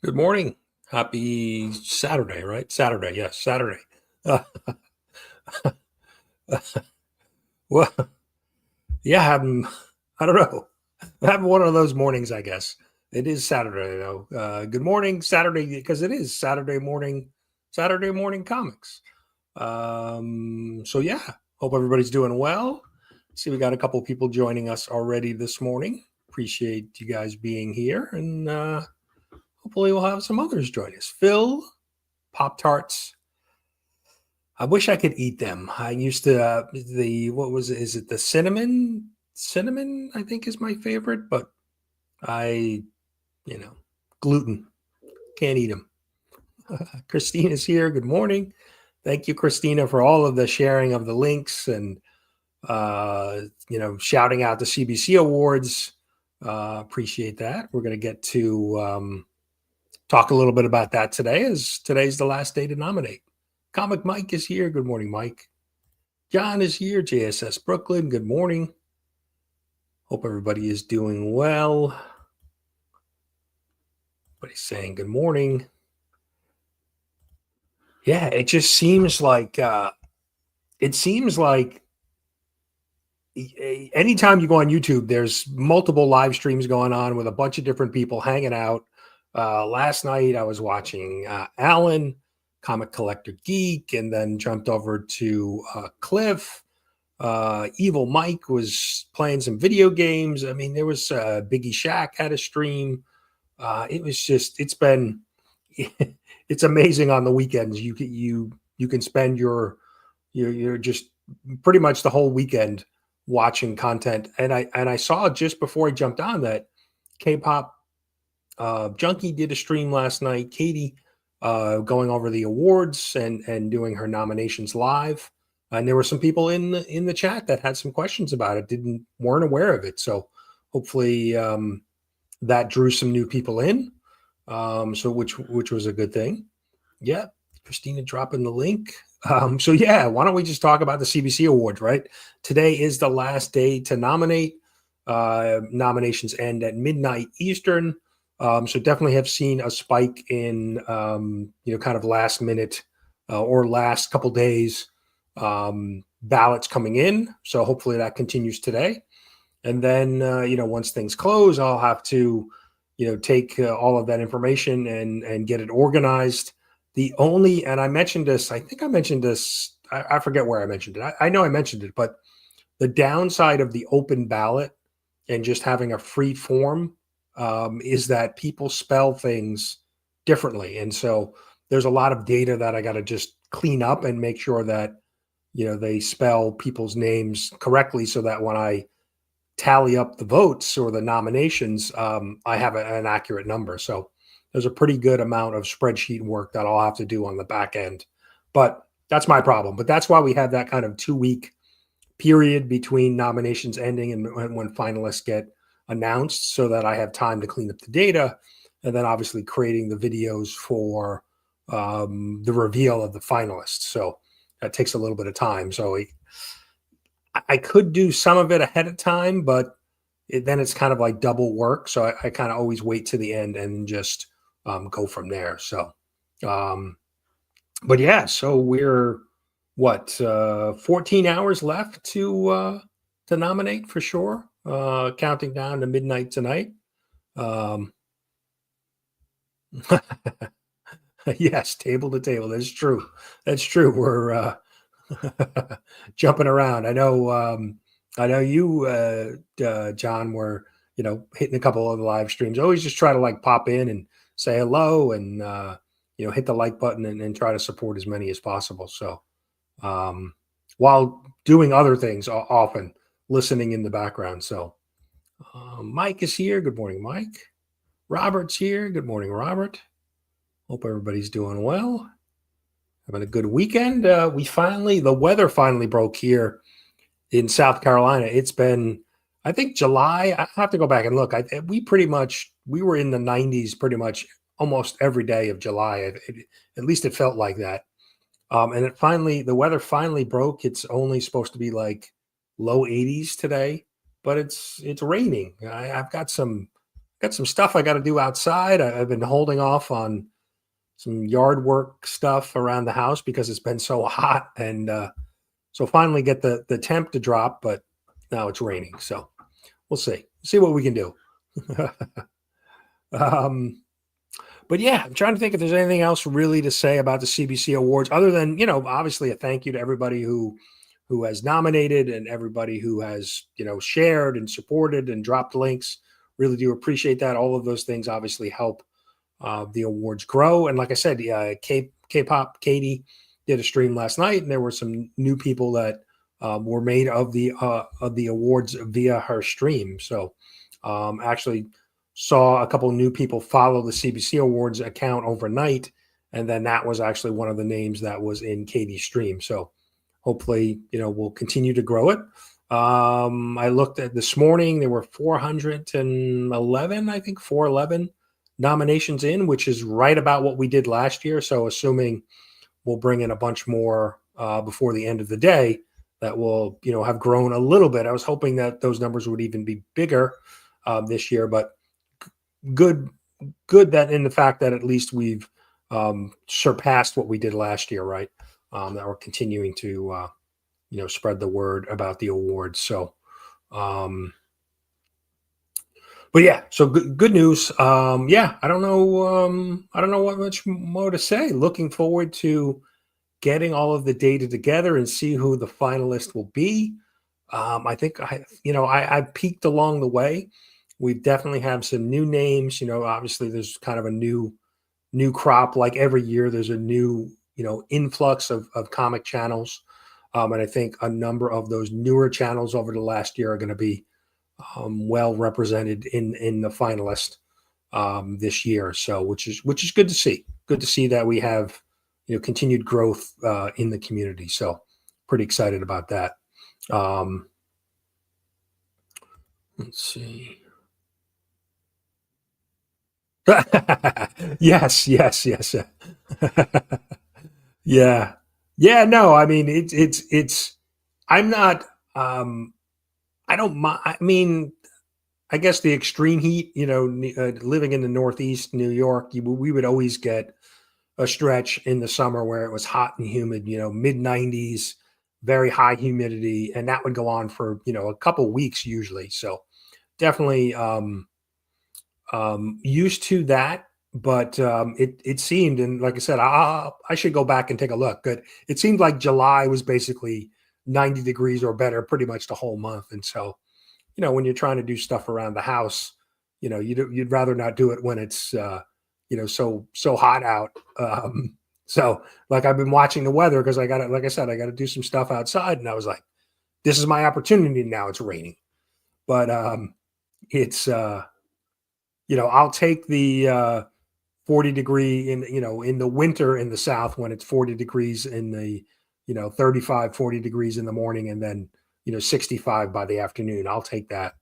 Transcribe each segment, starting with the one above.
Good morning. Happy Saturday, right? Saturday, yes, Saturday. Uh, well, yeah, I don't know. I'm having one of those mornings, I guess. It is Saturday, though. Good morning, Saturday, because it is Saturday morning comics. So yeah, hope everybody's doing well. See, we got a couple people joining us already this morning. Appreciate you guys being here, and hopefully we'll have some others join us. Phil, Pop Tarts. I wish I could eat them. I used to the what was it? Is it the cinnamon? Cinnamon, I think, is my favorite, but I, you know, gluten can't eat them. Christina's here. Good morning. Thank you, Christina, for all of the sharing of the links and shouting out the CBC awards. Appreciate that. We're going to get to talk a little bit about that today, as today's the last day to nominate. Comic Mike is here. Good morning, Mike. John is here, JSS Brooklyn. Good morning. Hope everybody is doing well. Everybody's saying good morning. Yeah, it just seems like anytime you go on YouTube, there's multiple live streams going on with a bunch of different people hanging out. Last night I was watching Alan, Comic Collector Geek, and then jumped over to Cliff. Evil Mike was playing some video games. I mean, there was Biggie Shack had a stream. It's been it's amazing on the weekends. You can spend your just pretty much the whole weekend watching content. And I saw just before I jumped on that K-pop Junkie did a stream last night. Katie going over the awards and doing her nominations live. And there were some people in the chat that had some questions about it, weren't aware of it. So hopefully that drew some new people in. So which was a good thing. Yeah, Christina dropping the link. So yeah, why don't we just talk about the CBC Awards, right? Today is the last day to nominate. Nominations end at midnight Eastern. So definitely have seen a spike in kind of last minute or last couple days ballots coming in. So hopefully that continues today. And then once things close, I'll have to take all of that information and get it organized. And I mentioned this, I think I mentioned this, I forget where I mentioned it. I know I mentioned it, but the downside of the open ballot and just having a free form is that people spell things differently. And so there's a lot of data that I got to just clean up and make sure that, they spell people's names correctly so that when I tally up the votes or the nominations, I have an accurate number. So there's a pretty good amount of spreadsheet work that I'll have to do on the back end. But that's my problem. But that's why we have that kind of 2-week period between nominations ending and when finalists get announced, so that I have time to clean up the data, and then obviously creating the videos for the reveal of the finalists. So that takes a little bit of time. So I could do some of it ahead of time, but then it's kind of like double work. So I kind of always wait to the end and just go from there. So, but yeah, so we're 14 hours left to nominate for sure. Counting down to midnight tonight. Yes, table to table. That's true. That's true. We're jumping around. I know you, John, were hitting a couple of the live streams. Always just try to like pop in and say hello and hit the like button and try to support as many as possible. So while doing other things, often listening in the background. So Mike is here. Good morning, Mike. Robert's here. Good morning, Robert. Hope everybody's doing well. Having a good weekend. The weather finally broke here in South Carolina. It's been, I think, July. I have to go back and look. We were in the 90s pretty much almost every day of July. At least it felt like that. And the weather finally broke. It's only supposed to be like low 80s today, but it's raining. I've got some got some stuff I got to do outside. I've been holding off on some yard work stuff around the house because it's been so hot, and so finally get the temp to drop, but now it's raining. So we'll see what we can do. um, but yeah, I'm trying to think if there's anything else really to say about the CBC Awards other than, obviously a thank you to everybody who has nominated and everybody who has, shared and supported and dropped links. Really do appreciate that. All of those things obviously help the awards grow. And like I said, K-pop Katie did a stream last night, and there were some new people that were made of the awards via her stream. So actually saw a couple of new people follow the CBC Awards account overnight, and then that was actually one of the names that was in Katie's stream. So hopefully, we'll continue to grow it. I looked at this morning, there were 411, I think 411 nominations in, which is right about what we did last year. So assuming we'll bring in a bunch more before the end of the day, that will, have grown a little bit. I was hoping that those numbers would even be bigger this year, but good that in the fact that at least we've surpassed what we did last year, right? That we're continuing to, spread the word about the awards. So, but yeah, so good news. Yeah, I don't know what much more to say. Looking forward to getting all of the data together and see who the finalist will be. I think I peaked along the way. We definitely have some new names. Obviously there's kind of a new crop. Like every year, there's a new influx of comic channels, and I think a number of those newer channels over the last year are going to be well represented in the finalist this year. So which is good to see. Good to see that we have continued growth in the community. So pretty excited about that. Let's see. Yes. Yeah. Yeah. No, I mean, I'm not, I don't mind. I mean, I guess the extreme heat, living in the Northeast New York, we would always get a stretch in the summer where it was hot and humid, mid 90s, very high humidity. And that would go on for, a couple weeks usually. So definitely, used to that, but it seemed, and like I said, I should go back and take a look. But it seemed like July was basically 90 degrees or better pretty much the whole month. And so, when you're trying to do stuff around the house, you'd rather not do it when it's so hot out. So like I've been watching the weather because I got to, like I said, I got to do some stuff outside, and I was like, this is my opportunity now. It's raining, but it's I'll take the 40 degree in the winter in the South when it's 40 degrees in the 35, 40 degrees in the morning, and then 65 by the afternoon. I'll take that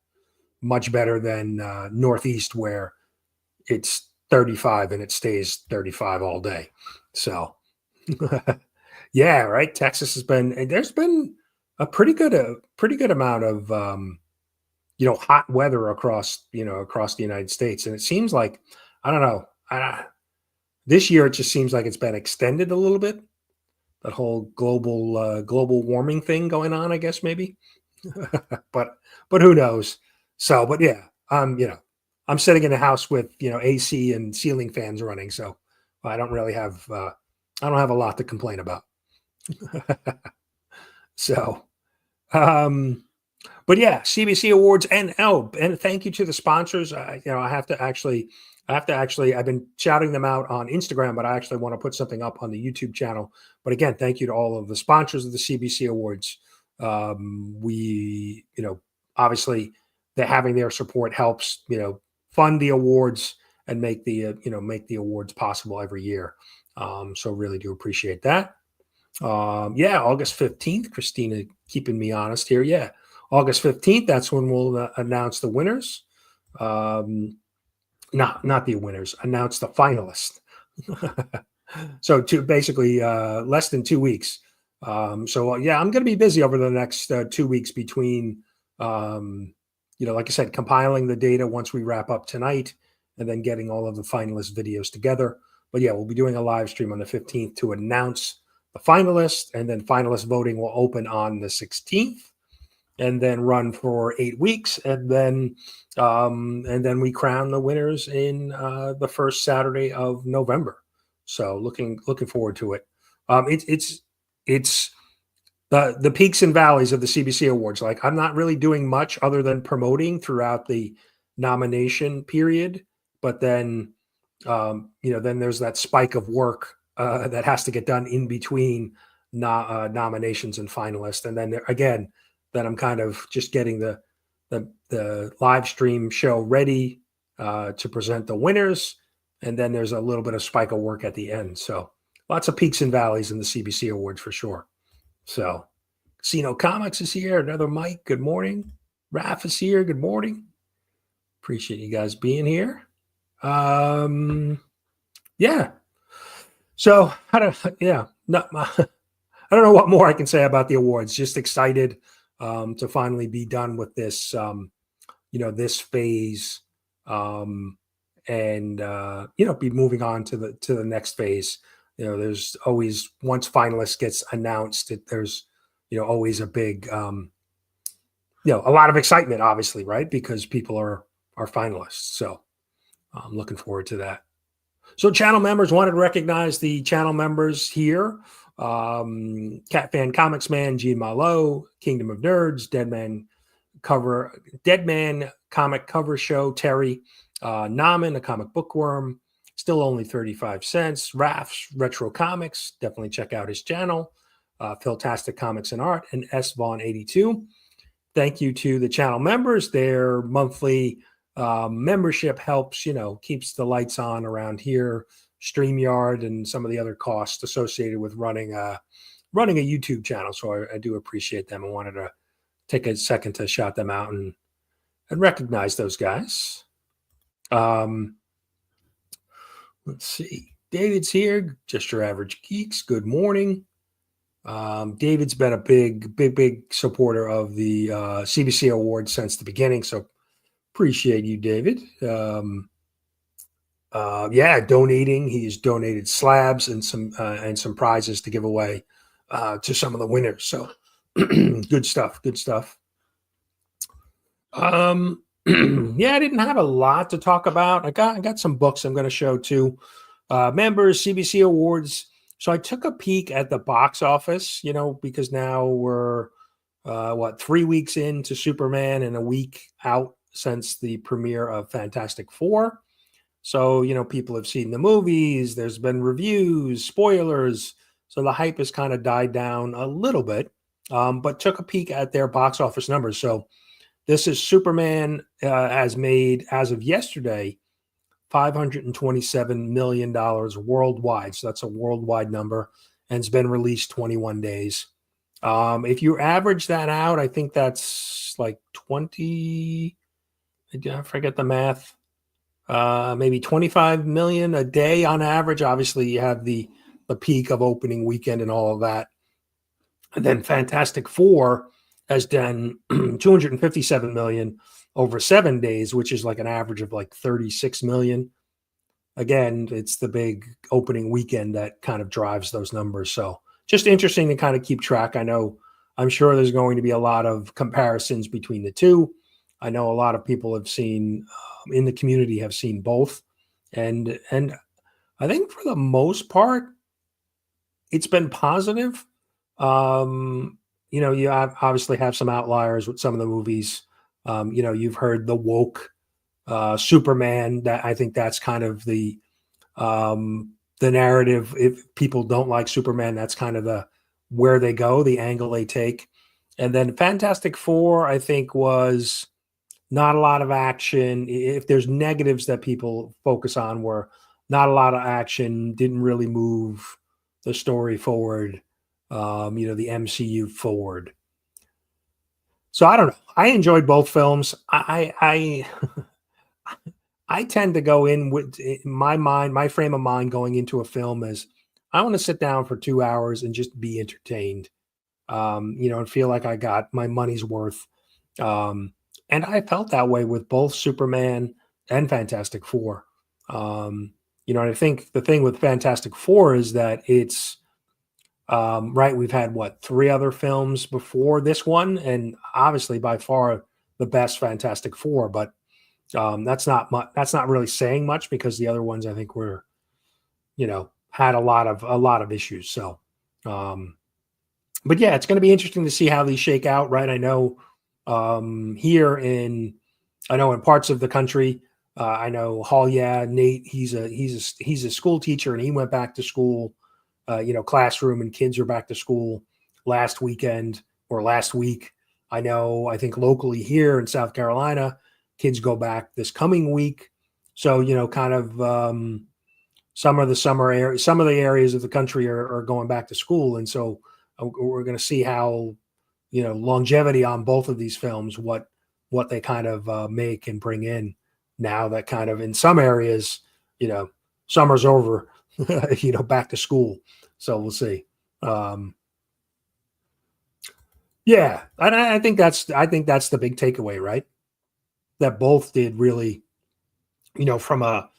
much better than Northeast where it's 35 and it stays 35 all day. So yeah, right. Texas there's been a pretty good amount of hot weather across the United States. And it seems like, I don't know, this year it just seems like it's been extended a little bit. That whole global warming thing going on, I guess maybe, but who knows? So, but yeah, I'm sitting in a house with AC and ceiling fans running, so I don't really have I don't have a lot to complain about. So, but yeah, CBC Awards and thank you to the sponsors. I have to actually, I've been shouting them out on Instagram, but I actually want to put something up on the YouTube channel. But again, thank you to all of the sponsors of the CBC Awards. We, obviously having their support helps, fund the awards and make the awards possible every year. So really do appreciate that. Yeah, August 15th, Christina keeping me honest here. Yeah. August 15th, that's when we'll announce the winners. Not the winners, announce the finalists. So basically less than 2 weeks. So yeah, I'm going to be busy over the next 2 weeks between like I said, compiling the data once we wrap up tonight, and then getting all of the finalist videos together. But yeah, we'll be doing a live stream on the 15th to announce the finalists, and then finalist voting will open on the 16th, and then run for 8 weeks, and then we crown the winners in the first Saturday of November. So looking forward to it. It's the peaks and valleys of the CBC Awards. Like, I'm not really doing much other than promoting throughout the nomination period, but then then there's that spike of work that has to get done in between nominations and finalists, and then again, then I'm kind of just getting the live stream show ready to present the winners, and then there's a little bit of spike of work at the end. So lots of peaks and valleys in the CBC Awards for sure. So Casino Comics is here. Another Mike. Good morning. Raph is here. Good morning. Appreciate you guys being here. Yeah. So I don't know what more I can say about the awards. Just excited to finally be done with this, this phase, and be moving on to the next phase. There's always, once finalists gets announced, there's always a big, a lot of excitement, obviously, right? Because people are finalists. So I'm looking forward to that. So channel members, wanted to recognize the channel members here. Cat Fan Comics Man, Gene Malo, Kingdom of Nerds, Deadman Comic Cover Show, Terry, Naman, a comic bookworm, still only 35 cents. Raf's Retro Comics, definitely check out his channel. Philtastic Comics and Art, and S Vaughn 82. Thank you to the channel members. Their monthly membership helps, keeps the lights on around here, StreamYard, and some of the other costs associated with running a YouTube channel. So I do appreciate them. I wanted to take a second to shout them out and recognize those guys. Let's see. David's here. Just Your Average Geeks. Good morning. David's been a big supporter of the CBC Awards since the beginning. So appreciate you, David. Donating. He's donated slabs and some prizes to give away to some of the winners. So good stuff. I didn't have a lot to talk about. I got some books I'm going to show too. Members, CBC Awards. So I took a peek at the box office, because now we're 3 weeks into Superman and a week out since the premiere of Fantastic Four. So, people have seen the movies, there's been reviews, spoilers. So the hype has kind of died down a little bit, but took a peek at their box office numbers. So this is Superman has made, as of yesterday, $527 million worldwide. So that's a worldwide number, and it's been released 21 days. If you average that out, I think that's like 20, I forget the math, maybe 25 million a day on average. Obviously, you have the peak of opening weekend and all of that. And then Fantastic Four has done 257 million over 7 days, which is like an average of like 36 million. Again, it's the big opening weekend that kind of drives those numbers. So just interesting to kind of keep track. I'm sure there's going to be a lot of comparisons between the two. I know a lot of people have seen in the community have seen both. And I think for the most part, it's been positive. You obviously have some outliers with some of the movies. You've heard the woke Superman. That I think that's kind of the narrative. If people don't like Superman, that's kind of where they go, the angle they take. And then Fantastic Four, I think, was not a lot of action. If there's negatives that people focus on, were not a lot of action, didn't really move the story forward, the MCU forward. So I don't know. I enjoyed both films. I tend to go in with my frame of mind going into a film is I want to sit down for 2 hours and just be entertained, and feel like I got my money's worth. And I felt that way with both Superman and Fantastic Four. And I think the thing with Fantastic Four is that it's right. We've had what, three other films before this one, and obviously by far the best Fantastic Four. But that's not much. That's not really saying much because the other ones I think were, had a lot of issues. So, um, but yeah, it's going to be interesting to see how these shake out. Right. Here I know in parts of the country. I know Hall. Yeah, Nate. He's a school teacher, and he went back to school. Classroom and kids are back to school last weekend or last week. I know. I think locally here in South Carolina, kids go back this coming week. So kind of some of the areas of the country are going back to school, and so we're going to see how longevity on both of these films, what they kind of make and bring in now that kind of in some areas, summer's over, back to school. So we'll see. Yeah, and I think that's the big takeaway, right? That both did really, from a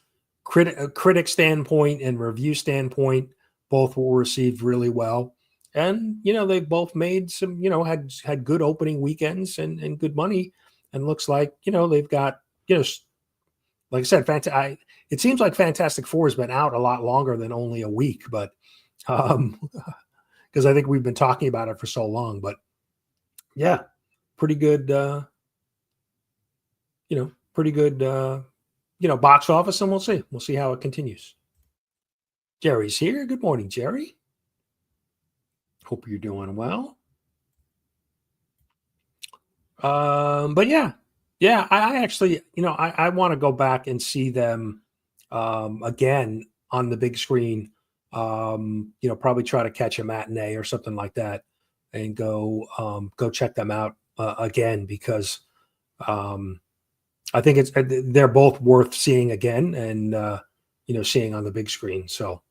critic standpoint and review standpoint, both were received really well. And they both made some, had good opening weekends and good money, and looks like they've got like I said, it seems like Fantastic Four has been out a lot longer than only a week, but because I think we've been talking about it for so long. But yeah, pretty good, pretty good, box office, and we'll see how it continues. Jerry's here. Good morning, Jerry. Hope you're doing well. But yeah, I actually, I want to go back and see them again on the big screen. Probably try to catch a matinee or something like that, and go check them out again because I think they're both worth seeing again and seeing on the big screen. So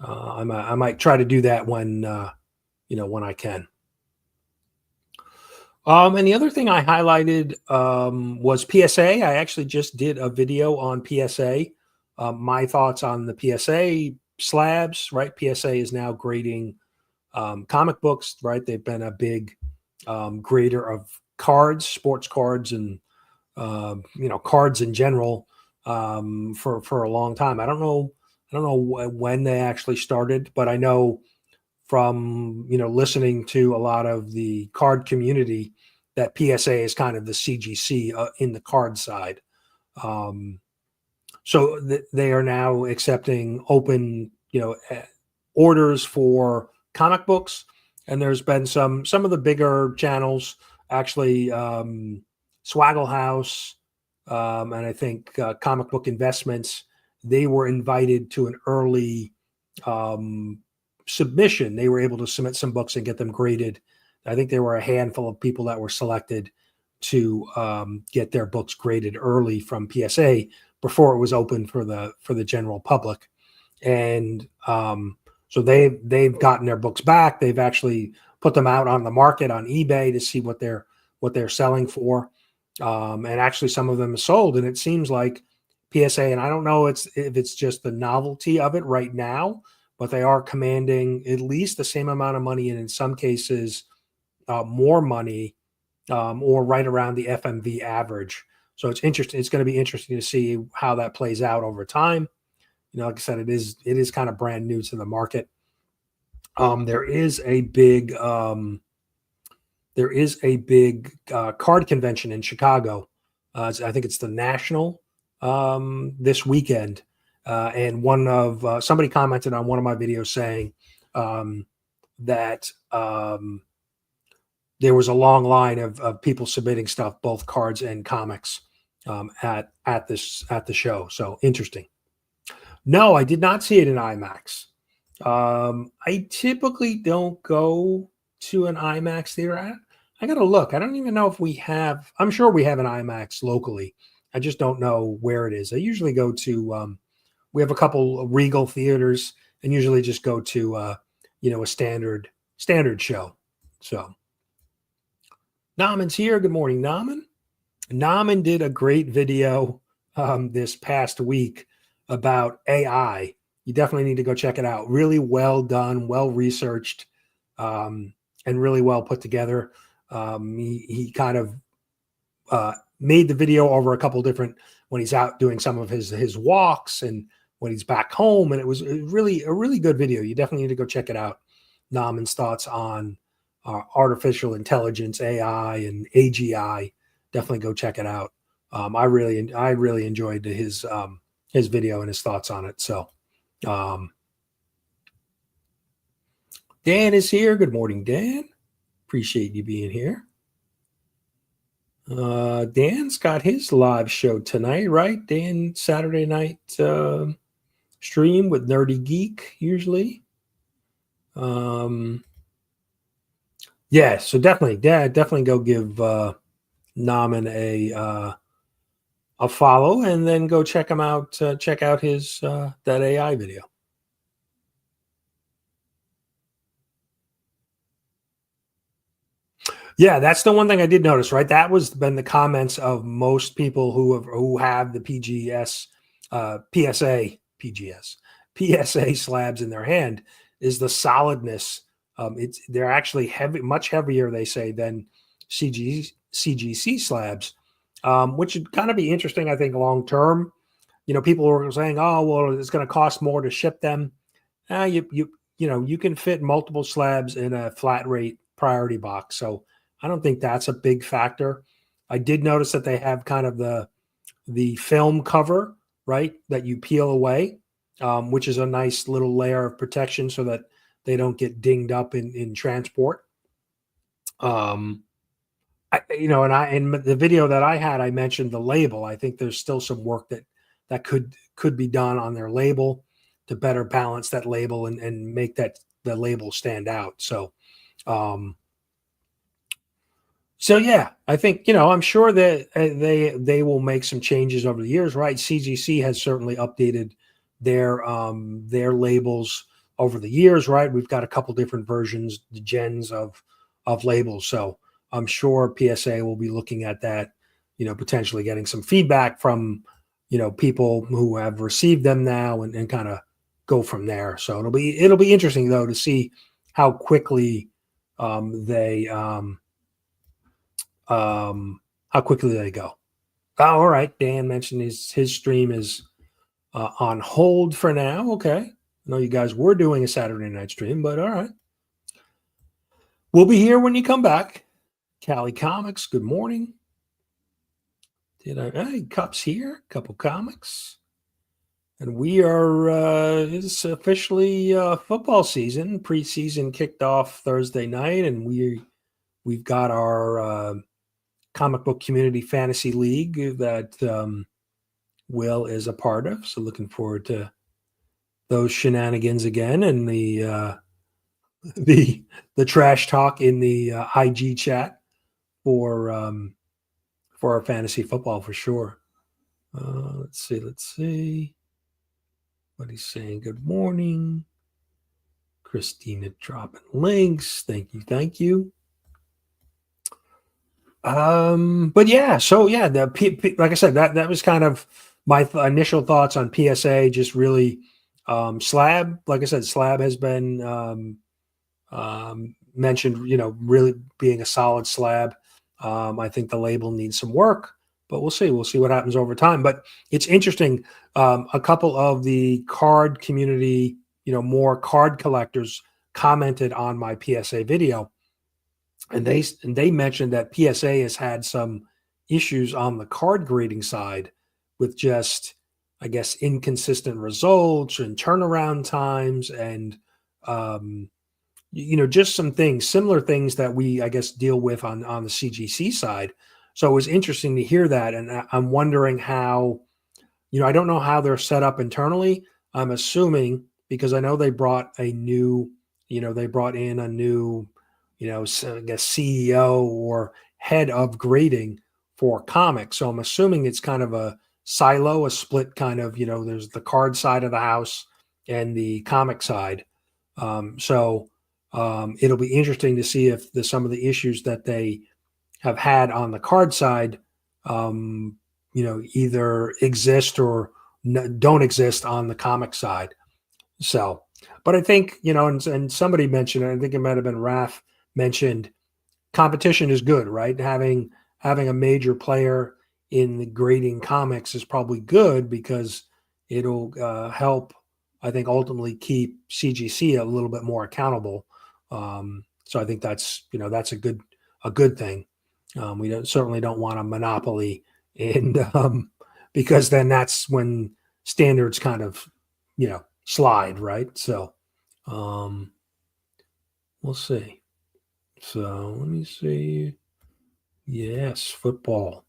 I might try to do that when when I can. And the other thing I highlighted was PSA. I actually just did a video on PSA. My thoughts on the PSA slabs, right? PSA is now grading comic books, right? They've been a big grader of cards, sports cards, and cards in general for a long time. I don't know when they actually started, but I know from listening to a lot of the card community that PSA is kind of the CGC in the card side. So they are now accepting open orders for comic books, and there's been some of the bigger channels actually, Swaggle House, and I think Comic Book Investments. They were invited to an early submission. They were able to submit some books and get them graded. I think there were a handful of people that were selected to get their books graded early from PSA before it was open for the general public. And so they've gotten their books back. They've actually put them out on the market on eBay to see what they're selling for. And actually some of them are sold. And it seems like PSA, and I don't know if it's just the novelty of it right now, but they are commanding at least the same amount of money, and in some cases more money, or right around the FMV average. So it's interesting. It's going to be interesting to see how that plays out over time. Like I said, it is kind of brand new to the market. There is a big card convention in Chicago. I think it's the National this weekend. And somebody commented on one of my videos saying that there was a long line of people submitting stuff, both cards and comics, at the show. So interesting. No, I did not see it in IMAX. I typically don't go to an IMAX theater. I got to look. I don't even know if we have. I'm sure we have an IMAX locally. I just don't know where it is. I usually go to. We have a couple of Regal theaters, and usually just go to a standard show. So, Naman's here. Good morning, Naman. Naman did a great video this past week about AI. You definitely need to go check it out. Really well done, well researched, and really well put together. He kind of made the video over a couple different when he's out doing some of his walks and when he's back home, and it was really a really good video. You definitely need to go check it out. Naman's thoughts on artificial intelligence, AI, and AGI. Definitely go check it out. I really enjoyed his video and his thoughts on it. So, um, Dan is here. Good morning, Dan. Appreciate you being here. Dan's got his live show tonight, right? Dan, Saturday night stream with Nerdy Geek usually. Yeah, so definitely go give Naman a follow, and then go check him out. Check out his that AI video. Yeah, that's the one thing I did notice. Right, that was been the comments of most people who have the PGS, PSA slabs in their hand, is the solidness. They're actually heavy, much heavier, they say, than CGC slabs, which would kind of be interesting, I think, long term. People were saying, "Oh, well, it's going to cost more to ship them." You can fit multiple slabs in a flat rate priority box, so I don't think that's a big factor. I did notice that they have kind of the film cover, right, that you peel away, which is a nice little layer of protection so that they don't get dinged up in transport. In the video that I had, I mentioned the label. I think there's still some work that could be done on their label to better balance that label and make the label stand out. So yeah, I think, I'm sure that they will make some changes over the years, right? CGC has certainly updated their labels over the years, right? We've got a couple different versions, the gens of labels. So I'm sure PSA will be looking at that, potentially getting some feedback from, people who have received them now and kind of go from there. So it'll be interesting though to see how quickly they go. Oh, all right. Dan mentioned his stream is on hold for now. Okay. I know you guys were doing a Saturday night stream, but all right. We'll be here when you come back. Cali Comics, good morning. Hey, Cup's here, couple comics. And we are, it's officially football season. Preseason kicked off Thursday night, and we've got our comic book community fantasy league that Will is a part of. So looking forward to those shenanigans again, and the trash talk in the IG chat for our fantasy football for sure. Let's see what he's saying. Good morning, Christina, dropping links. Thank you. But yeah, so yeah, like I said, that was kind of my initial thoughts on PSA. Just really, Slab. Like I said, Slab has been mentioned. Really being a solid slab. I think the label needs some work, but we'll see. We'll see what happens over time. But it's interesting. A couple of the card community, more card collectors commented on my PSA video. And they mentioned that PSA has had some issues on the card grading side with just, I guess, inconsistent results and turnaround times and, just some things, similar things that we, I guess, deal with on the CGC side. So it was interesting to hear that. And I'm wondering how, I don't know how they're set up internally. I'm assuming because I know they brought in a new, I guess CEO or head of grading for comics. So I'm assuming it's kind of a silo, a split kind of, there's the card side of the house and the comic side. So it'll be interesting to see if some of the issues that they have had on the card side um, either exist or don't exist on the comic side. So, but I think, and somebody mentioned, I think it might have been Raph mentioned, competition is good, right? Having a major player in the grading comics is probably good because it'll help, I think, ultimately keep CGC a little bit more accountable. So I think that's a good thing. We certainly don't want a monopoly, and because then that's when standards kind of slide, right? So we'll see. So let me see. Yes, football.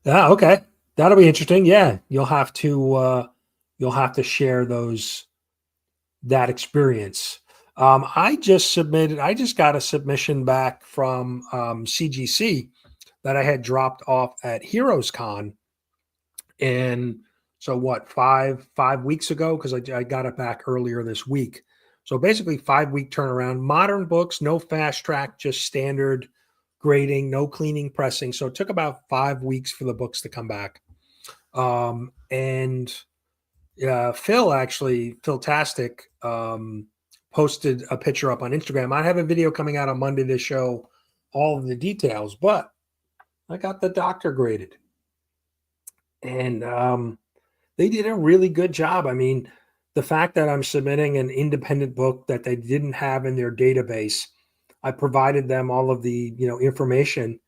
Yeah, okay. That'll be interesting. Yeah, you'll have to share those that experience. I just got a submission back from CGC that I had dropped off at Heroes Con, and so what, 5 weeks ago, because I got it back earlier this week. So basically 5 week turnaround, modern books, no fast track, just standard grading, no cleaning, pressing. So it took about 5 weeks for the books to come back. And Phil Tastic, posted a picture up on Instagram. I have a video coming out on Monday to show all of the details, but I got the doctor graded, and they did a really good job. I mean, the fact that I'm submitting an independent book that they didn't have in their database, I provided them all of the information,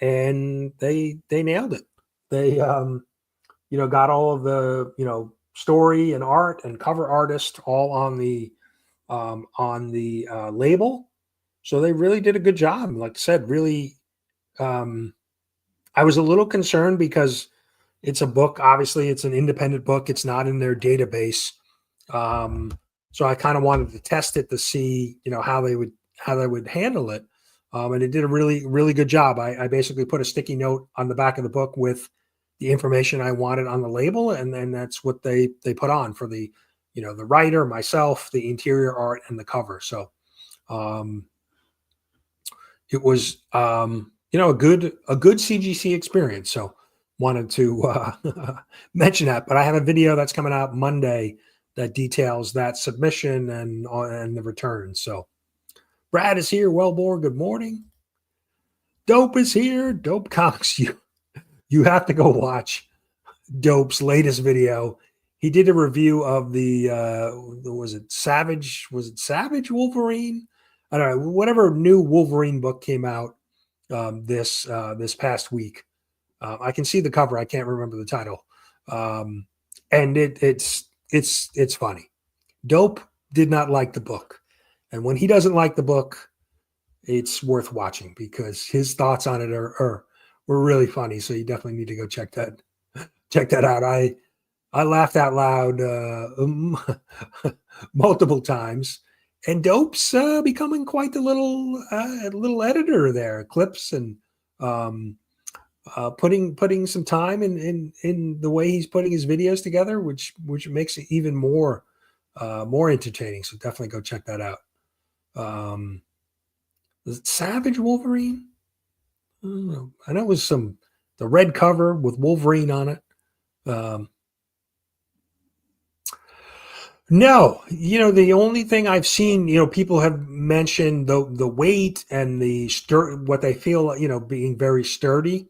and they nailed it. They got all of the story and art and cover artist all on the label. So they really did a good job. Like I said, really, um, I was a little concerned because it's a book. Obviously, it's an independent book. It's not in their database. Um, so I kind of wanted to test it to see, how they would handle it. And it did a really, really good job. I basically put a sticky note on the back of the book with the information I wanted on the label, and then that's what they put on for the, the writer, myself, the interior art, and the cover. So um, it was a good CGC experience. So wanted to mention that. But I have a video that's coming out Monday that details that submission and the return. So Brad is here. Wellbore, good morning. Dope is here. Dope Comics. You have to go watch Dope's latest video. He did a review of the was it Savage Wolverine? I don't know, whatever new Wolverine book came out this past week. I can see the cover. I can't remember the title. And it's funny. Dope did not like the book, and when he doesn't like the book, it's worth watching because his thoughts on it were really funny. So you definitely need to go check that out. I laughed out loud multiple times. And Dope's becoming quite the little editor there, clips and putting some time in the way he's putting his videos together, which makes it even more entertaining. So definitely go check that out. Was it Savage Wolverine? I don't know. I know it was the red cover with Wolverine on it. No, the only thing I've seen, people have mentioned the weight and what they feel, being very sturdy,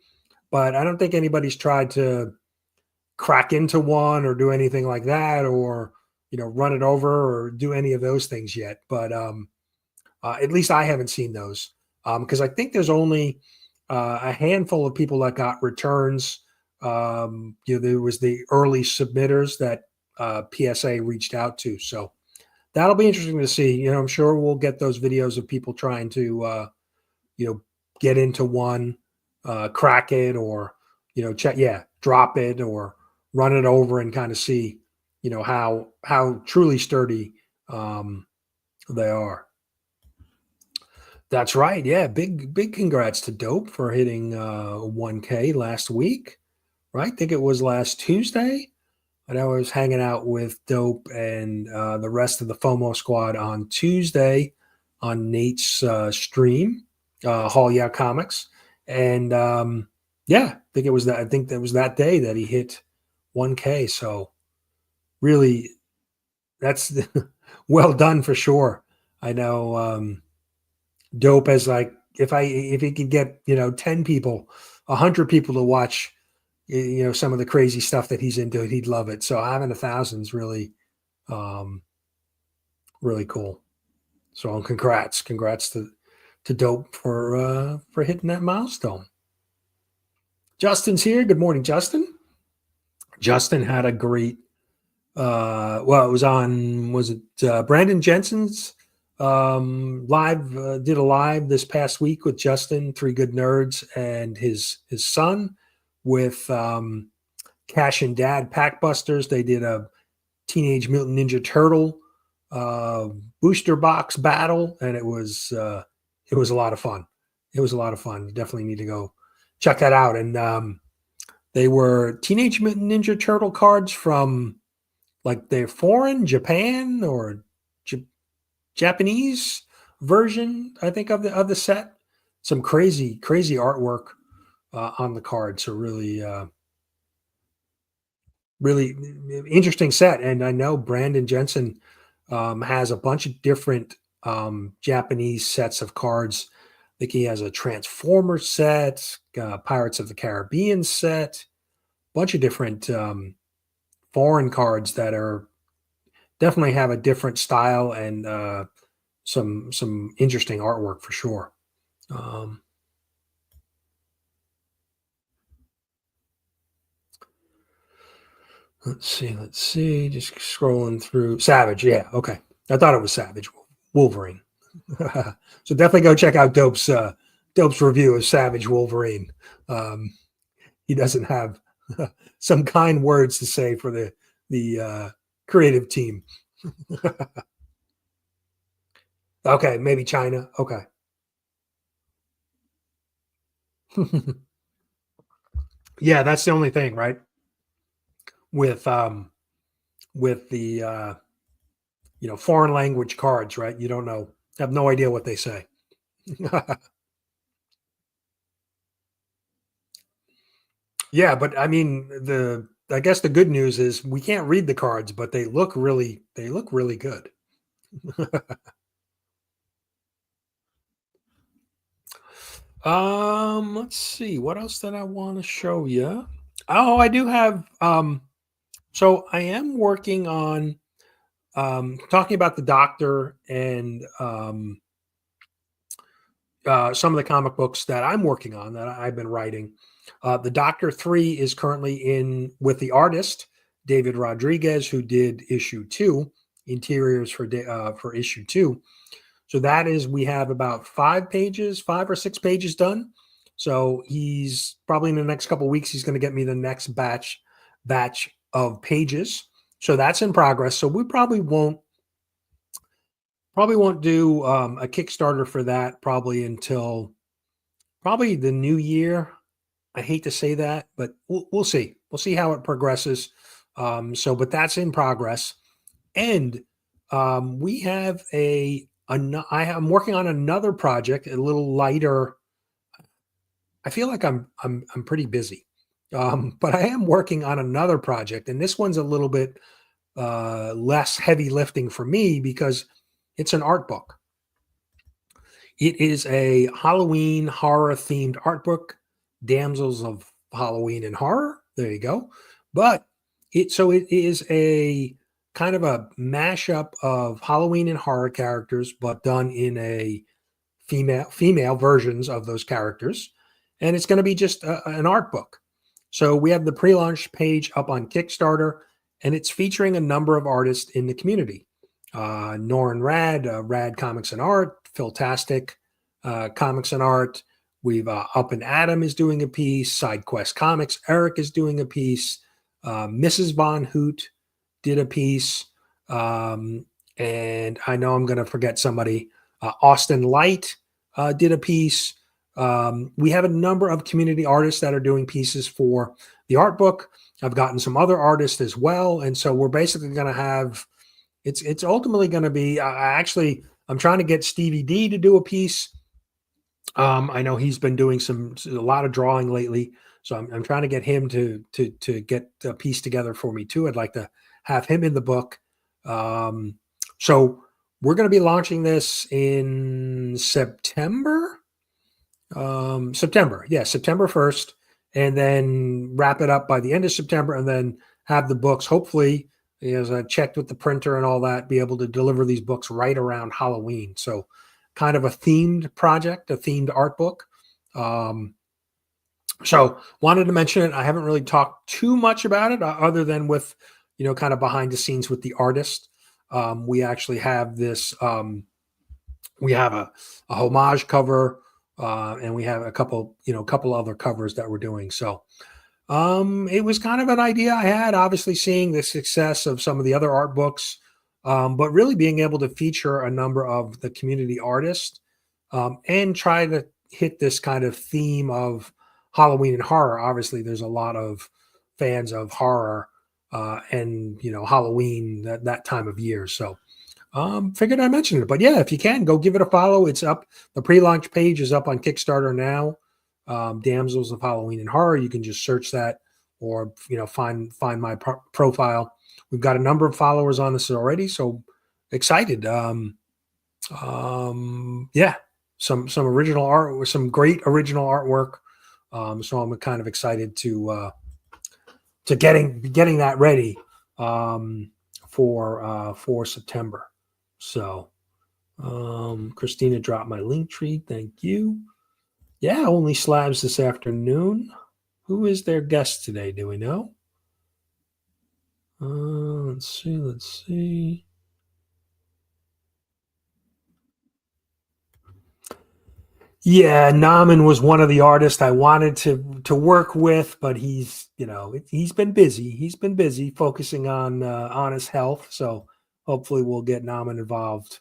but I don't think anybody's tried to crack into one or do anything like that, or run it over or do any of those things yet. But at least I haven't seen those, because I think there's only a handful of people that got returns. There was the early submitters that PSA reached out to. So that'll be interesting to see. I'm sure we'll get those videos of people trying to, get into one, crack it, or, drop it or run it over and kind of see, how truly sturdy they are. That's right. Yeah. Big congrats to Dope for hitting 1K last week, right? I think it was last Tuesday. And I was hanging out with Dope and the rest of the FOMO squad on Tuesday. Nate's stream, Haul Yeah Comics, and yeah, I think it was that. I think that was that day that he hit 1K. So really, that's well done for sure. I know Dope as like if he could get 10 people, 100 people to watch some of the crazy stuff that he's into, he'd love it. So having 1,000 is really um, really cool. So congrats to Dope for hitting that milestone. Justin's here. Good morning, Justin. Justin had a great well, it was on, was it Brandon Jensen's live, did a live this past week with Justin, Three Good Nerds, and his son with Cash and Dad Packbusters. They did a Teenage Mutant Ninja Turtle booster box battle, and it was a lot of fun. It was a lot of fun. You definitely need to go check that out. And they were Teenage Mutant Ninja Turtle cards from like they're foreign, Japan or Japanese version, I think, of the set. Some crazy artwork on the card. So really interesting set. And I know Brandon Jensen has a bunch of different Japanese sets of cards. I think he has a Transformer set, Pirates of the Caribbean set, a bunch of different foreign cards that are definitely have a different style and some interesting artwork for sure. Let's see. Just scrolling through Savage. Yeah, okay. I thought it was Savage Wolverine. So definitely go check out Dope's review of Savage Wolverine. He doesn't have some kind words to say for the creative team. Okay, maybe China. Okay. Yeah, that's the only thing, right? With the foreign language cards, right? You don't know, have no idea what they say. Yeah, but I mean I guess the good news is we can't read the cards, but they look really good. Let's see. What else did I want to show you? Oh, I do have so I am working on talking about the Doctor and some of the comic books that I'm working on that I've been writing. The Doctor 3 is currently in with the artist David Rodriguez, who did issue 2, interiors for issue 2. So that is, we have about 5 or 6 pages done. So he's probably in the next couple of weeks, he's going to get me the next batch of pages. So that's in progress. So we probably won't do a Kickstarter for that probably until probably the new year. I hate to say that, but we'll see. We'll see how it progresses. But that's in progress. And we have I'm working on another project, a little lighter. I feel like I'm pretty busy, but I am working on another project, and this one's a little bit less heavy lifting for me because it's an art book. It is a Halloween horror themed art book, Damsels of Halloween and Horror. There you go. But it is a kind of a mashup of Halloween and horror characters, but done in a female versions of those characters. And it's going to be just an art book. So we have the pre-launch page up on Kickstarter, and it's featuring a number of artists in the community. Norin Rad, Rad Comics and Art, Philtastic Comics and Art. We've Up and Adam is doing a piece. SideQuest Comics, Eric is doing a piece. Mrs. Von Hoot did a piece. And I know I'm going to forget somebody. Austin Light did a piece. We have a number of community artists that are doing pieces for the art book. I've gotten some other artists as well. And so we're basically going to have, it's ultimately going to be, I'm trying to get Stevie D to do a piece. I know he's been doing a lot of drawing lately, so I'm trying to get him to get a piece together for me too. I'd like to have him in the book. Um, so we're going to be launching this in September. September, yeah, September 1st, and then wrap it up by the end of September, and then have the books. Hopefully, as I checked with the printer and all that, be able to deliver these books right around Halloween. So kind of a themed project, a themed art book. Um, so wanted to mention it. I haven't really talked too much about it other than with, kind of behind the scenes with the artist. We actually have this, we have a homage cover, and we have a couple other covers that we're doing. So it was kind of an idea I had, obviously seeing the success of some of the other art books, but really being able to feature a number of the community artists, and try to hit this kind of theme of Halloween and horror. Obviously, there's a lot of fans of horror, and Halloween, that time of year. So figured I mentioned it. But yeah, if you can, go give it a follow. It's up. The pre-launch page is up on Kickstarter now. Damsels of Halloween and Horror. You can just search that, or find my profile. We've got a number of followers on this already, so excited. Yeah, some original art, with some great original artwork. So I'm kind of excited to getting that ready, for September. So Christina dropped my link tree. Thank you. Yeah, only slabs this afternoon. Who is their guest today? Do we know? Let's see. Yeah, Naman was one of the artists I wanted to work with, but he's been busy. He's been busy focusing on his health. So hopefully we'll get Naman involved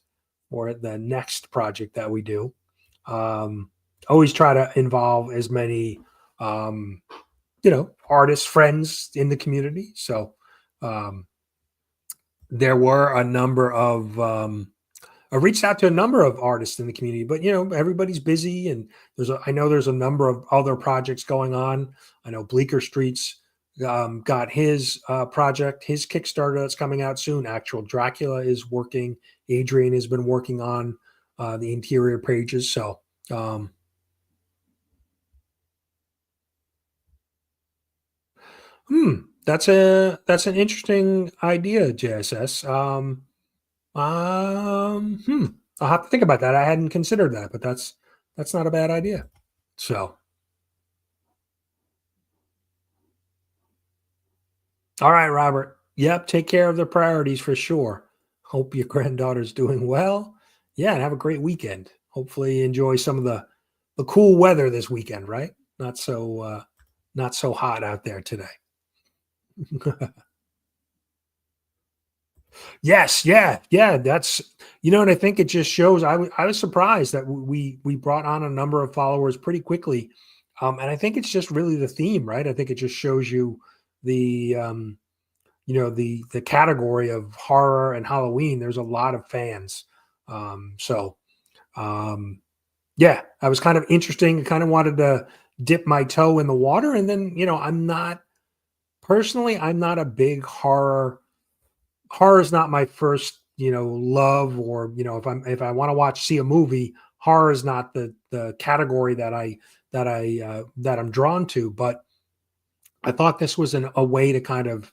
for the next project that we do. Always try to involve as many artists, friends in the community. So there were a number of I reached out to a number of artists in the community, but everybody's busy, and I know there's a number of other projects going on. I know Bleecker Streets got his project, his Kickstarter that's coming out soon. Actual Dracula is working. Adrian has been working on the interior pages. So that's an interesting idea, JSS. I'll have to think about that. I hadn't considered that, but that's not a bad idea. So, all right, Robert. Yep, take care of the priorities for sure. Hope your granddaughter's doing well. Yeah, and have a great weekend. Hopefully, enjoy some of the cool weather this weekend. Right? Not so hot out there today. Yes, yeah. That's and I think it just shows. I was surprised that we brought on a number of followers pretty quickly, and I think it's just really the theme, right? I think it just shows you the the category of horror and Halloween. There's a lot of fans, so yeah, I was kind of interesting. Kind of wanted to dip my toe in the water, and then I'm not a big horror is not my first love, or if I want to see a movie, horror is not the category that I'm drawn to. But I thought this was a way to kind of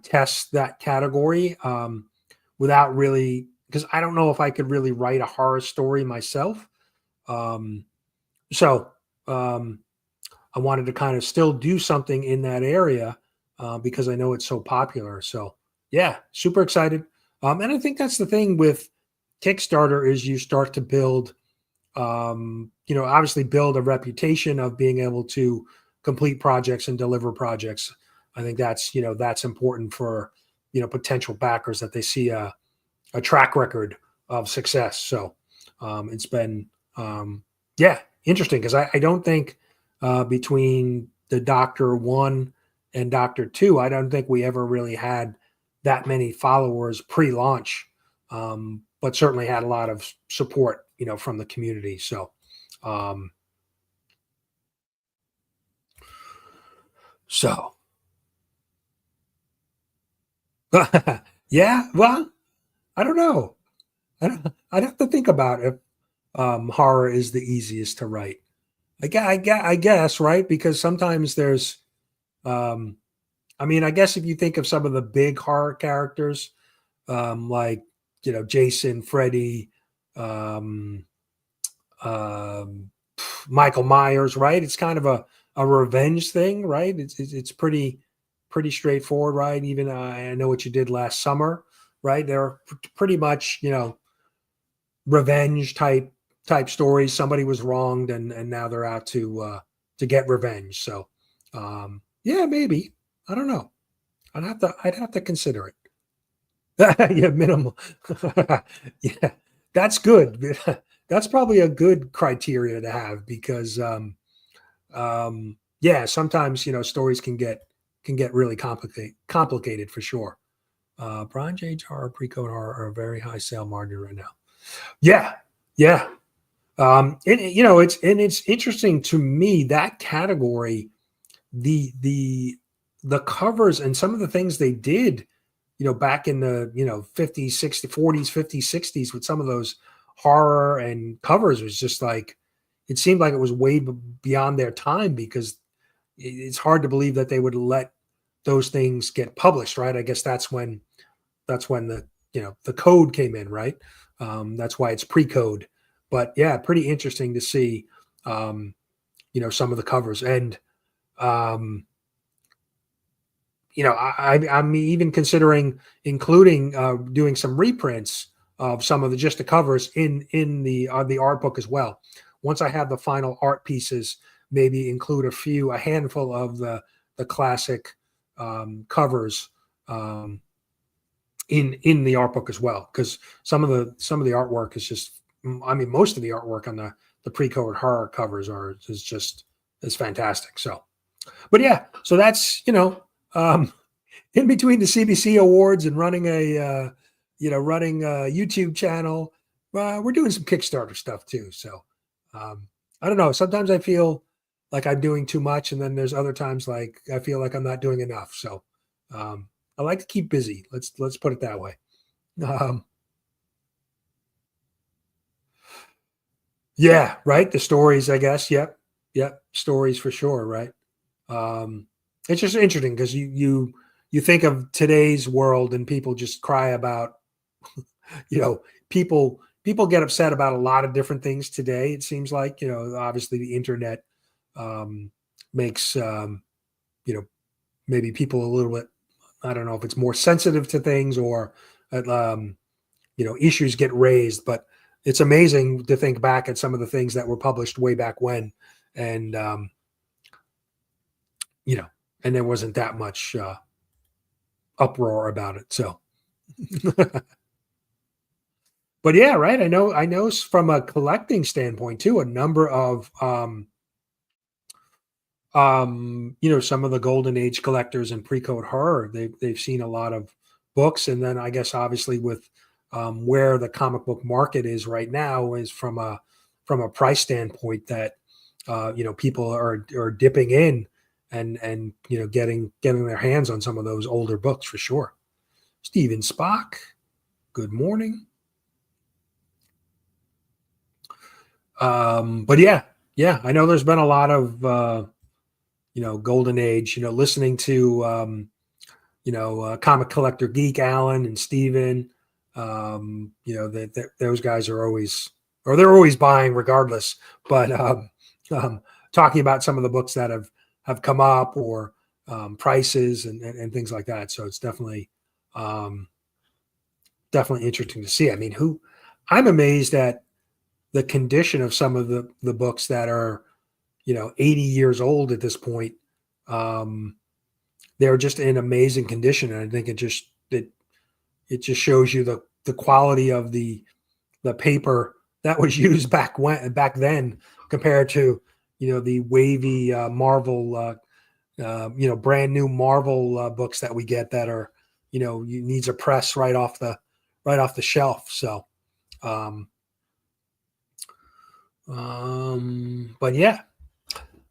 test that category, without really, because I don't know if I could really write a horror story myself. um, so I wanted to kind of still do something in that area, because I know it's so popular. So yeah, super excited. And I think that's the thing with Kickstarter, is you start to build, obviously build a reputation of being able to complete projects and deliver projects. I think that's important for potential backers, that they see a track record of success. So it's been yeah, interesting, because I don't think between the Doctor 1 and Doctor 2, I don't think we ever really had that many followers pre-launch. but certainly had a lot of support, from the community. So, um, so yeah, well, I don't know. I'd have to think about if horror is the easiest to write. I guess, right? Because sometimes there's, um, I mean, I guess if you think of some of the big horror characters, like Jason, Freddy, um, um, Michael Myers, right? It's kind of a revenge thing, right? It's pretty straightforward, right? Even I Know What You Did Last Summer, right? They're pretty much revenge type stories. Somebody was wronged, and now they're out to get revenge. So, yeah, maybe, I don't know. I'd have to consider it. Yeah, minimal. Yeah, that's good. That's probably a good criteria to have because, yeah, sometimes stories can get really complicated for sure. Bronze Age horror, pre-code horror are a very high sale margin right now. Yeah, yeah. It's interesting to me that category, the covers and some of the things they did, back in the 50s, 60s, 40s, 50s, 60s with some of those horror and covers was just like it seemed like it was way beyond their time because it's hard to believe that they would let those things get published, right? I guess that's when the code came in, right? That's why it's pre-code. But yeah, pretty interesting to see, some of the covers, and um, I'm even considering including doing some reprints of some of the covers in the art book as well. Once I have the final art pieces, maybe include a handful of the classic covers. In the art book as well, because some of the artwork is just, I mean, most of the artwork on the pre-code horror covers is fantastic. So, but yeah, so that's in between the CBC awards and running a YouTube channel, we're doing some Kickstarter stuff too. So, I don't know, sometimes I feel like I'm doing too much, and then there's other times like I feel like I'm not doing enough. So, I like to keep busy. Let's put it that way. Um, yeah, right. The stories, I guess. Yep, yep. Stories for sure. Right. Um, it's just interesting because you think of today's world and people just cry about, you know, people get upset about a lot of different things today. It seems like obviously the internet um, makes maybe people a little bit. I don't know if it's more sensitive to things or um, issues get raised, but it's amazing to think back at some of the things that were published way back when, and you know and there wasn't that much uproar about it. So but yeah, right, I know from a collecting standpoint too, a number of some of the golden age collectors and pre-code horror, they've seen a lot of books, and then I guess obviously with where the comic book market is right now is from a price standpoint that people are dipping in and getting their hands on some of those older books for sure. Steven Spock, good morning. But yeah, I know there's been a lot of golden age, listening to comic collector geek Alan and Steven. Those guys are always, or they're always buying regardless, but um, talking about some of the books that have come up, or prices and things like that. So it's um, definitely interesting to see. I mean, I'm amazed at the condition of some of the books that are 80 years old at this point. Um, they're just in amazing condition, and I think it just shows you the quality of the paper that was used back then compared to the wavy Marvel brand new Marvel books that we get that are needs a press right off the shelf. So Um, but yeah,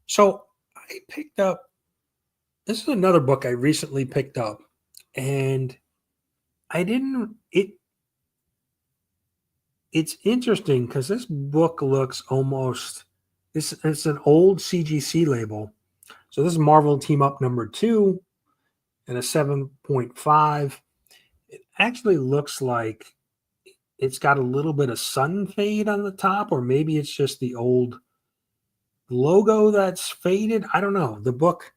so I picked up. This is another book I recently picked up, and I didn't. It's interesting because this book looks almost. It's an old CGC label. So this is Marvel Team Up #2 and a 7.5. It actually looks like it's got a little bit of sun fade on the top, or maybe it's just the old logo that's faded. I don't know. The book,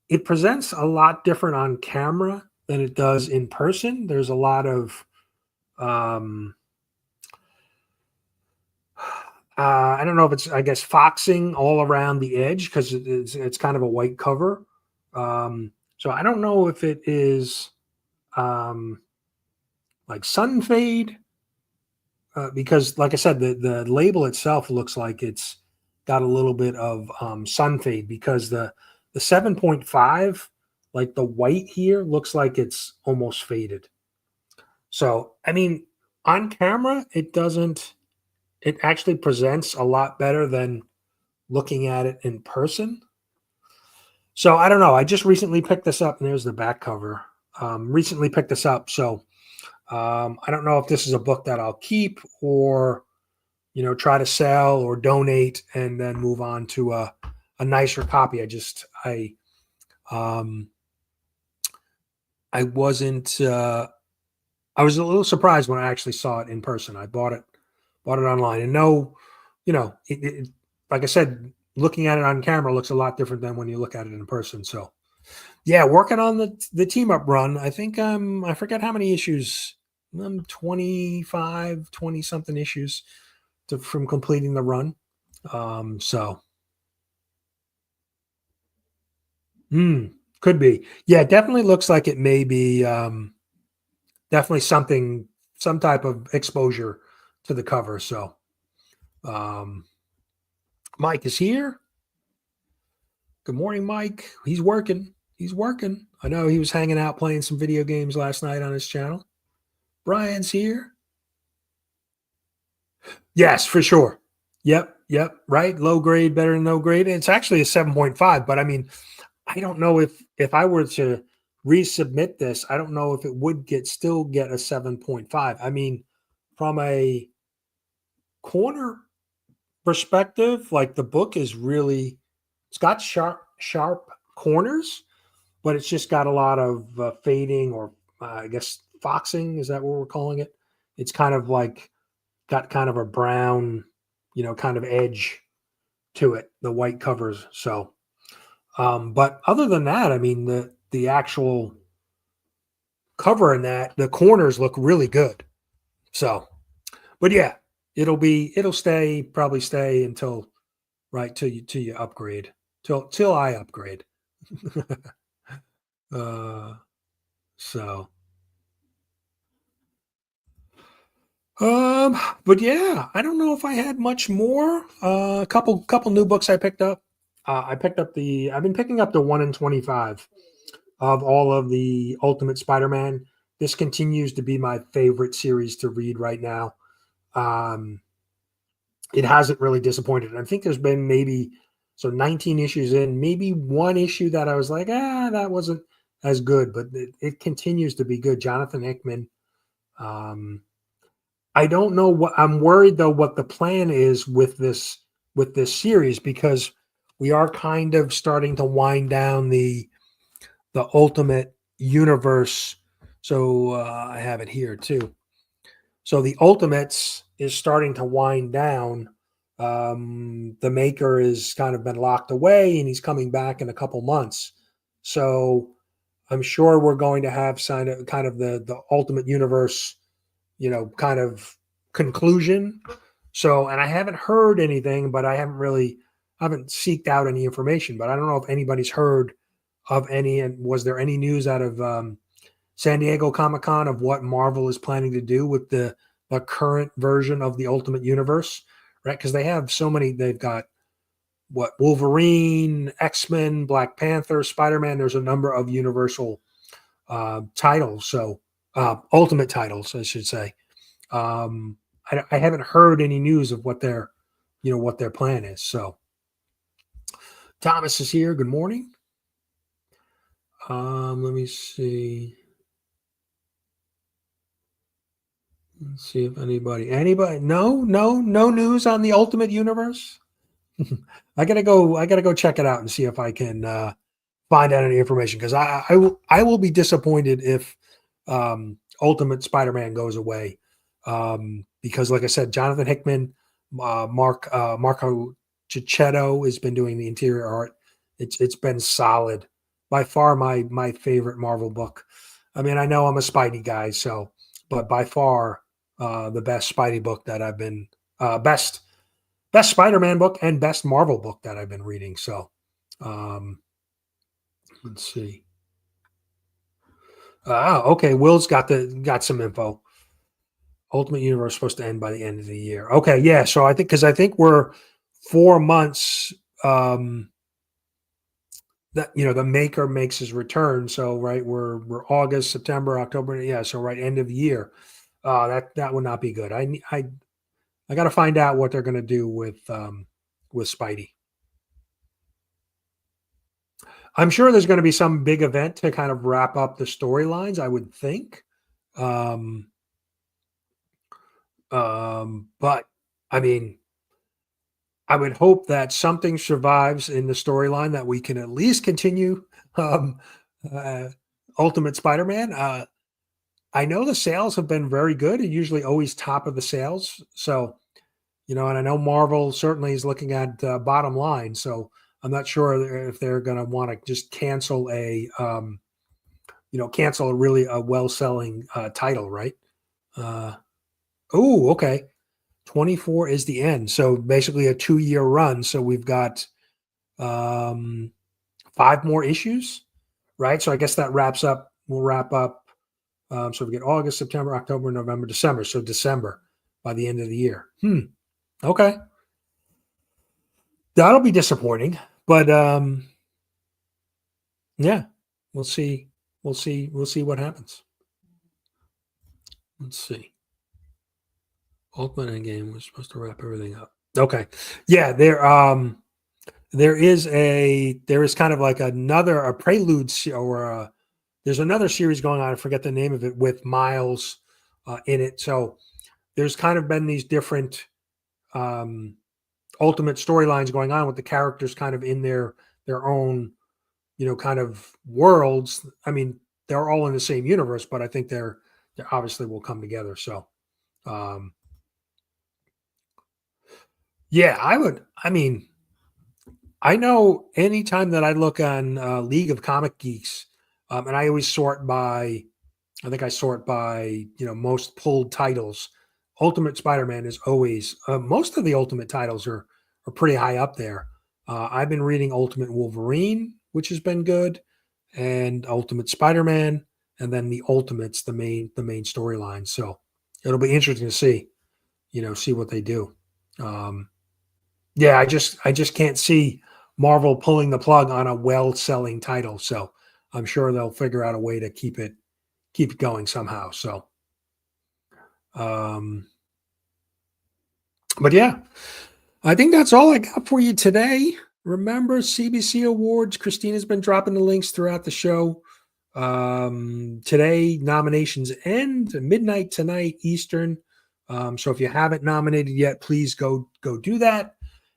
it presents a lot different on camera than it does in person. There's a lot of um I don't know if it's, I guess, foxing all around the edge because it's kind of a white cover. So I don't know if it is um, like sun fade because, like I said, the label itself looks like it's got a little bit of sun fade because the 7.5, like the white here, looks like it's almost faded. So I mean, on camera, it doesn't. It actually presents a lot better than looking at it in person. So I don't know. I just recently picked this up, and there's the back cover. Recently picked this up, so I don't know if this is a book that I'll keep or try to sell or donate, and then move on to a nicer copy. Um, I wasn't. I was a little surprised when I actually saw it in person. I bought it online, and no, like I said, looking at it on camera looks a lot different than when you look at it in person. So yeah, working on the team up run. I think I forget how many issues. 25, 20 something issues from completing the run. So could be. Yeah, it definitely looks like it may be definitely some type of exposure to the cover. So um Mike is here. Good morning, Mike. He's working. He's working. I know he was hanging out playing some video games last night on his channel. Brian's here. Yes, for sure. Yep. Right. Low grade, better than no grade. It's actually a 7.5, but I mean, I don't know if I were to resubmit this, I don't know if it would still get a 7.5. I mean, from a corner perspective, like the book is really, it's got sharp corners, but it's just got a lot of fading, or I guess foxing. Is that what we're calling it? It's kind of like got kind of a brown, kind of edge to it, the white covers. So, but other than that, I mean, the actual cover in that, the corners look really good. So, but yeah, probably stay until right till you upgrade, till I upgrade. uh, so, but yeah, I don't know if I had much more. A couple new books I picked up. I've been picking up the 1 in 25 of all of the Ultimate Spider-Man. This continues to be my favorite series to read right now. Um, it hasn't really disappointed. I think there's been maybe 19 issues in, maybe one issue that I was like, that wasn't as good, but it continues to be good. Jonathan Hickman. Um, I don't know what I'm worried though what the plan is with this series, because we are kind of starting to wind down the Ultimate Universe. So I have it here too. So the Ultimates is starting to wind down. The maker has kind of been locked away, and he's coming back in a couple months. So I'm sure we're going to have kind of the Ultimate Universe, kind of conclusion. So, and I haven't heard anything, but I haven't seeked out any information. But I don't know if anybody's heard of any, and was there any news out of San Diego Comic-Con of what Marvel is planning to do with the current version of the Ultimate Universe, right? Because they have so many. They've got Wolverine, X-Men, Black Panther, Spider-Man. There's a number of Universal titles, so Ultimate titles, I should say. I haven't heard any news of what what their plan is. So Thomas is here. Good morning. Let me see. Let's see if anybody. No news on the Ultimate Universe. I gotta go check it out and see if I can find out any information, because I will be disappointed if Ultimate Spider-Man goes away, because like I said, Jonathan Hickman, Marco Cicchetto has been doing the interior art. It's been solid, by far my favorite Marvel book. I mean, I know I'm a Spidey guy, so, but by far the best Spidey book that I've been best Spider-Man book and best Marvel book that I've been reading. So let's see. Okay. Will's got some info. Ultimate Universe supposed to end by the end of the year. Okay, yeah. So I think we're 4 months. That the maker makes his return. So right, we're August, September, October. Yeah. So right, end of the year. That would not be good. I got to find out what they're going to do with Spidey. I'm sure there's going to be some big event to kind of wrap up the storylines, I would think. But I mean, I would hope that something survives in the storyline that we can at least continue um, Ultimate Spider-Man. I know the sales have been very good and usually always top of the sales. So, and I know Marvel certainly is looking at bottom line. So I'm not sure if they're going to want to just cancel cancel a really well-selling title, right? Okay. 24 is the end. So basically a 2-year run. So we've got 5 more issues, right? So I guess that we'll wrap up. So we get August, September, October, November, December. So December by the end of the year. Okay. That'll be disappointing, but yeah, we'll see. We'll see what happens. Let's see. Ultimate Endgame was supposed to wrap everything up. Okay. Yeah, there is kind of like a prelude or there's another series going on. I forget the name of it, with Miles in it. So there's kind of been these different ultimate storylines going on with the characters kind of in their own, kind of worlds. I mean, they're all in the same universe, but I think they're obviously will come together. So, yeah, I mean, I know anytime that I look on League of Comic Geeks, and I always sort by, I think I sort by, most pulled titles. Ultimate Spider-Man is always, most of the Ultimate titles are pretty high up there. I've been reading Ultimate Wolverine, which has been good, and Ultimate Spider-Man, and then the Ultimates, the main storyline. So it'll be interesting to see, see what they do. Yeah, I just can't see Marvel pulling the plug on a well-selling title. So I'm sure they'll figure out a way to keep it going somehow. So, but yeah, I think that's all I got for you today. Remember, CBC Awards. Christina's been dropping the links throughout the show. Today, nominations end midnight tonight Eastern. So if you haven't nominated yet, please go do that.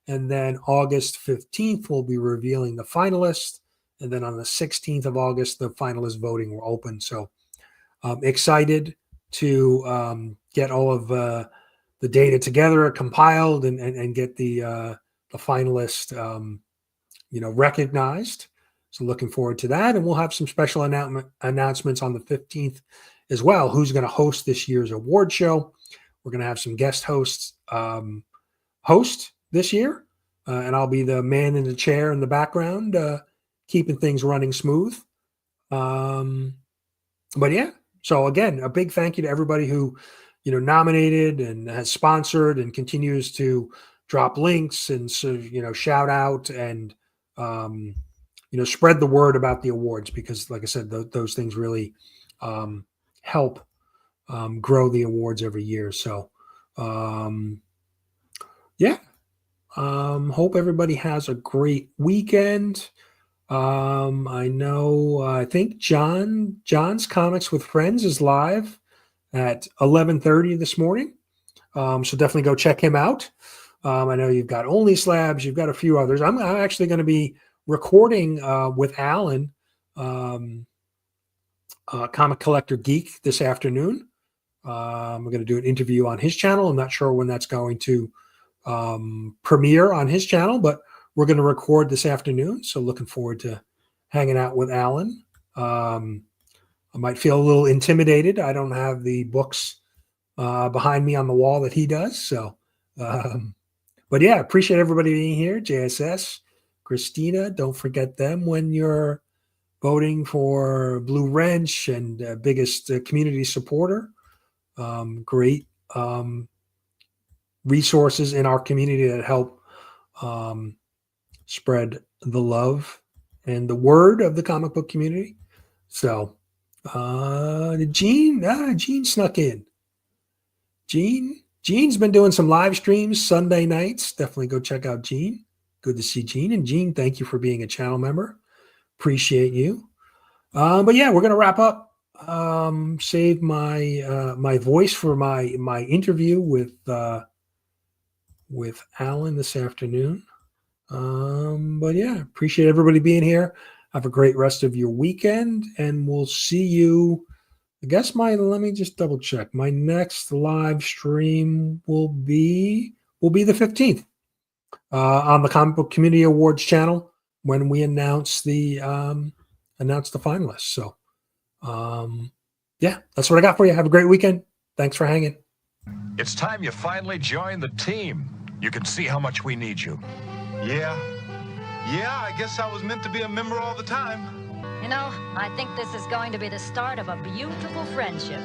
And then August 15th, we'll be revealing the finalists. And then on the 16th of August, the finalist voting will open. So I'm excited to get all of the data together, compiled, and get the finalist, recognized. So looking forward to that. And we'll have some special announcements on the 15th as well. Who's going to host this year's award show? We're going to have some guest hosts host this year. And I'll be the man in the chair in the background, keeping things running smooth. But yeah, so again, a big thank you to everybody who, nominated and has sponsored and continues to drop links and, shout out and, spread the word about the awards, because like I said, those things really help grow the awards every year. So, yeah. Hope everybody has a great weekend. I know, I think John's Comics with Friends is live at 11:30 this morning. So definitely go check him out. I know you've got Only Slabs, you've got a few others. I'm actually going to be recording with Alan, Comic Collector Geek, this afternoon. We're going to do an interview on his channel. I'm not sure when that's going to premiere on his channel, but we're going to record this afternoon. So looking forward to hanging out with Alan. I might feel a little intimidated. I don't have the books behind me on the wall that he does. So, but yeah, appreciate everybody being here. JSS, Christina, don't forget them when you're voting for Blue Wrench and biggest community supporter. Great resources in our community that help spread the love and the word of the comic book community. So, Gene snuck in. Gene's been doing some live streams Sunday nights. Definitely go check out Gene. Good to see Gene. And Gene, thank you for being a channel member. Appreciate you. But yeah, we're gonna wrap up. Save my my voice for my interview with Alan this afternoon. But yeah, appreciate everybody being here. Have a great rest of your weekend, and we'll see you. I guess let me just double check. My next live stream will be the 15th on the Comic Book Community Awards channel when we announce the finalists. So yeah, that's what I got for you. Have a great weekend. Thanks for hanging. It's time you finally join the team. You can see how much we need you. Yeah, I guess I was meant to be a member all the time. You know, I think this is going to be the start of a beautiful friendship.